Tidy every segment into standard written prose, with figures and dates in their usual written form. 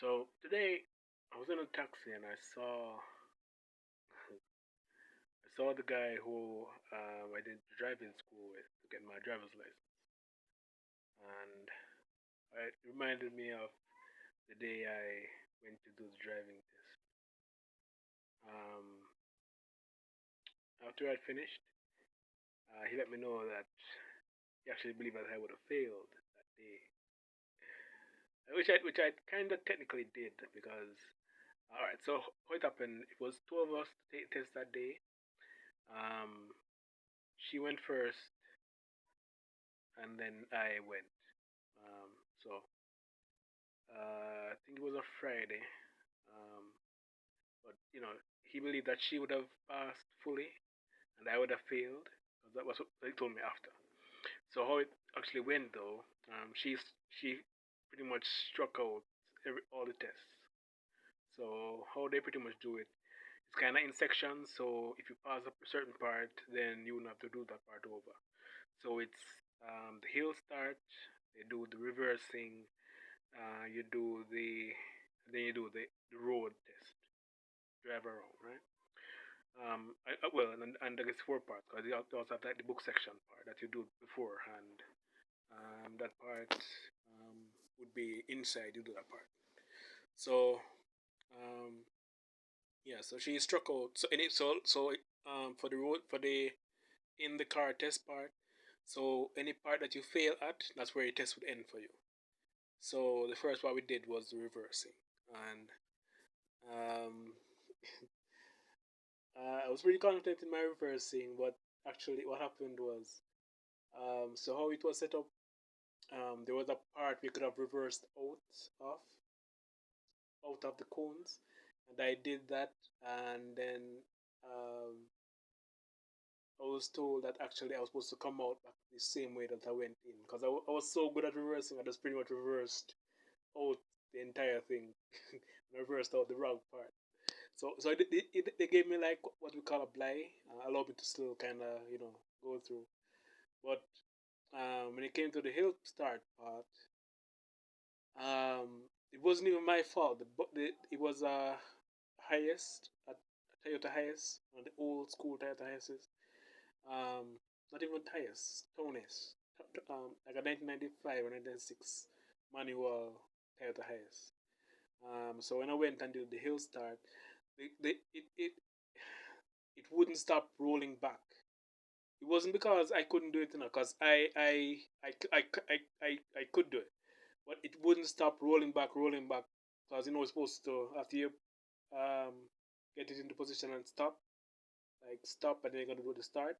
So today I was in a taxi and I saw the guy who I did driving school with to get my driver's license, and it reminded me of the day I went to do the driving test. Um, After I'd finished, he let me know that he actually believed that I would have failed that day, which I kind of technically did because all right. So what happened? It was two of us to take the test that day. Um, she went first, and then I went. Um, so I think it was a Friday. Um, but he believed that she would have passed fully, and I would have failed. 'Cause that was what they told me after. So how it actually went though, she pretty much struck out all the tests. So how they pretty much do it, it's kind of in sections. So if you pass a certain part, then you wouldn't have to do that part over. So it's the hill start. They do the reversing. You do then you do the road test, drive around, right? Well, and I guess four parts because you also have like the book section part that you do beforehand. That part would be inside. You do that part. So um, yeah, so she struck out. So in it, for the road for the in the car test part. So any part that you fail at, that's where your test would end for you. So the first part we did was the reversing, and um, I was really confident in my reversing, but actually what happened was, so how it was set up, there was a part we could have reversed of out of the cones, and I did that, and then um, I was told that actually I was supposed to come out back the same way that I went in because I was so good at reversing, I just pretty much reversed out the entire thing, and reversed out the wrong part. So they gave me like what we call a bly, allowed me to still kind of go through. But when it came to the hill start part, it wasn't even my fault. It was highest at Toyota highest, one of the old school Toyota highest. Um, Not even highest, Tonus, like a 1995 or 1996 manual Toyota highest. So when I went and did the hill start, it wouldn't stop rolling back. It wasn't because I couldn't do it, because I could do it, but it wouldn't stop rolling back, because it's supposed to after you um get it into position and stop, like stop, and then you're gonna do the start.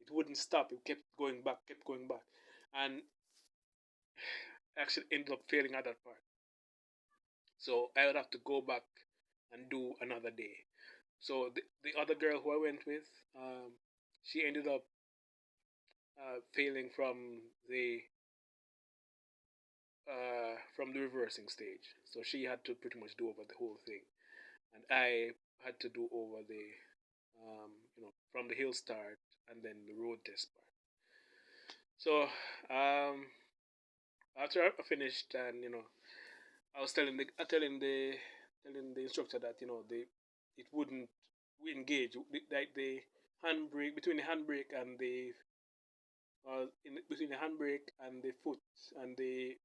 It wouldn't stop. It kept going back, and actually ended up failing at that part. So I would have to go back and do another day. So the other girl who I went with, she ended up failing from the reversing stage. So she had to pretty much do over the whole thing, and I had to do over from the hill start and then the road test part. So after I finished, and I was telling the instructor that it wouldn't engage like the handbrake between the handbrake and the between the handbrake and the foot and the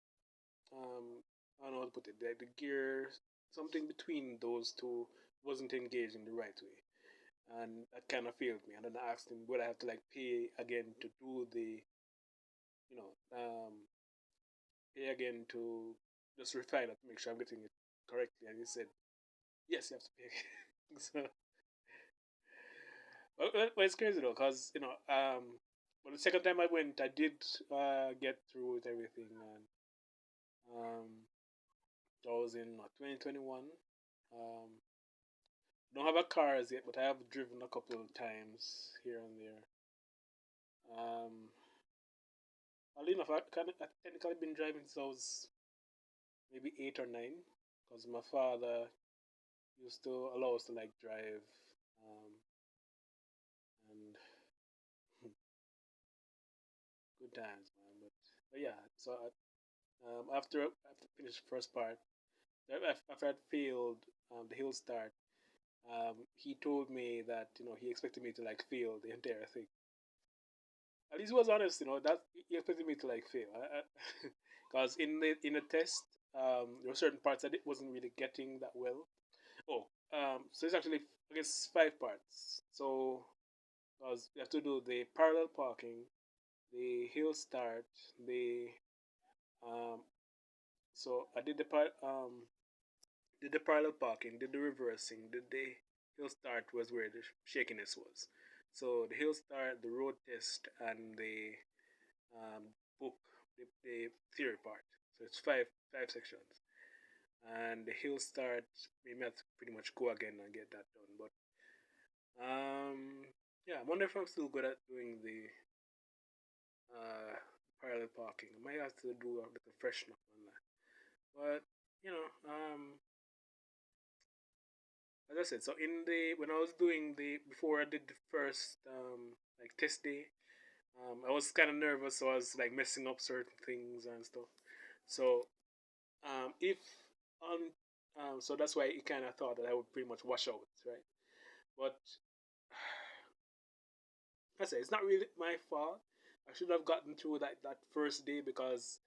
I don't know how to put it, the gear, something between those two wasn't engaged in the right way, and that kind of failed me. And then I asked him would I have to like pay again to do the you know pay again to just refine it, make sure I'm getting it correctly. And he said yes, you have to pay. So, but it's crazy though, cause but the second time I went, I did get through with everything, and um, that was in 2021. Don't have a car as yet, but I have driven a couple of times here and there. Um, Oddly enough, I've technically been driving since I was maybe 8 or 9, because my father used to allow us to like drive, and good times, man. But yeah, so after finish the first part, after I'd failed the hill start, he told me that he expected me to like fail the entire thing. At least he was honest, that he expected me to like fail. Because in the test, there were certain parts that it wasn't really getting that well. Oh, so it's actually I guess 5 parts. So because you have to do the parallel parking, the hill start, the um. So I did the parallel parking, did the reversing, did the hill start was where the shakiness was. So the hill start, the road test, and the book, the theory part. So it's five sections, and the hill start. We have to pretty much go again and get that done. But yeah, I wonder if I'm still good at doing the uh, parallel parking. I might have to do a little freshen up on that. But you know, as I said, so in the when I was doing the before I did the first like test day, I was kind of nervous, so I was like messing up certain things and stuff. So if so that's why he kind of thought that I would pretty much wash out, right? But I say it's not really my fault. I should have gotten through that first day because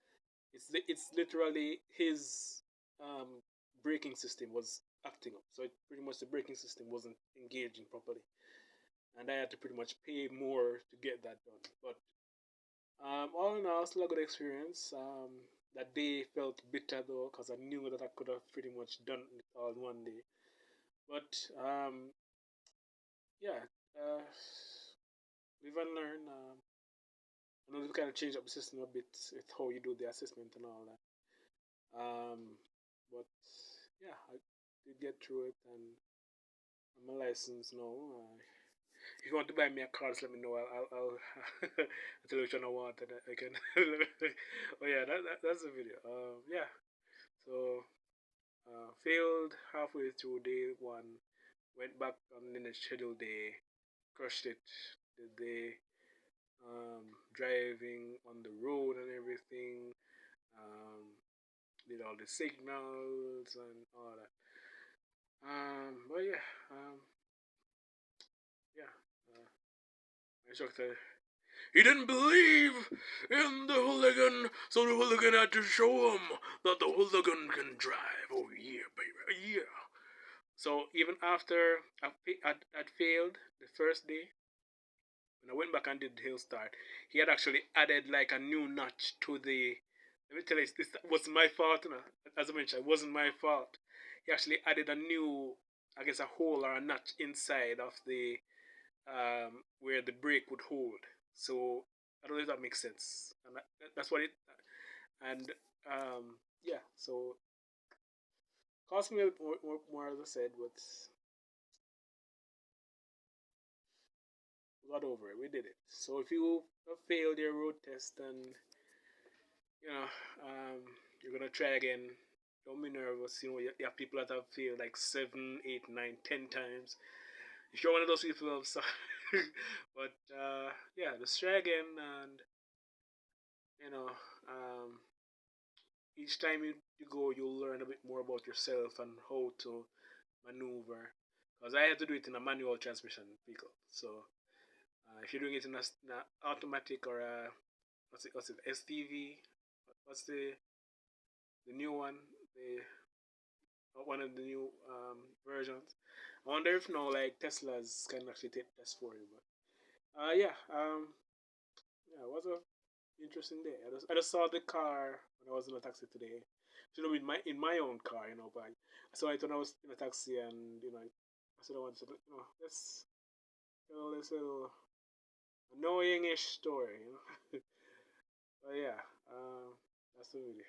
it's literally his um, braking system was acting up. So pretty much the braking system wasn't engaging properly, and I had to pretty much pay more to get that done. But all in all, still a good experience. That day felt bitter though because I knew that I could have pretty much done it all in one day. But yeah, live and learn. I know we kind of changed up the system a bit with how you do the assessment and all that. But yeah, I did get through it, and I'm a license now. If you want to buy me a car, just let me know. I'll I'll tell you which one I want, and I can. Oh yeah, that's the video. Yeah. So failed halfway through day one. Went back on the next scheduled day. Crushed it. Did the driving on the road and everything. Um, did all the signals and all that. But yeah, yeah. My instructor, he didn't believe in the hooligan, so the hooligan had to show him that the hooligan can drive. Oh yeah, baby, yeah. So even after I'd failed the first day, when I went back and did the hill start, he had actually added like a new notch to the. Let me tell you, this was my fault. As I mentioned, it wasn't my fault. He actually added a new, I guess, a hole or a notch inside of the where the brake would hold. So I don't know if that makes sense. And that's what it. And yeah, so cost me a bit more as I said, but we got over it. We did it. So if you have failed your road test and you know you're gonna try again, don't be nervous. You have people that have failed like 7, 8, 9, 10 times. If you're one of those people, I'm sorry. But yeah, just try again, and you know, um, each time you go, you'll learn a bit more about yourself and how to maneuver. Because I had to do it in a manual transmission vehicle. So if you're doing it in a automatic or a what's it STV, what's the new one, the one of the new versions. I wonder if now like Teslas can actually take tests for you. But yeah, yeah, it was a interesting day. I just saw the car when I was in a taxi today. Should have been in my own car, but I saw it when I was in a taxi, and I said I wanted to, let's this little annoying-ish story. But yeah, that's the video.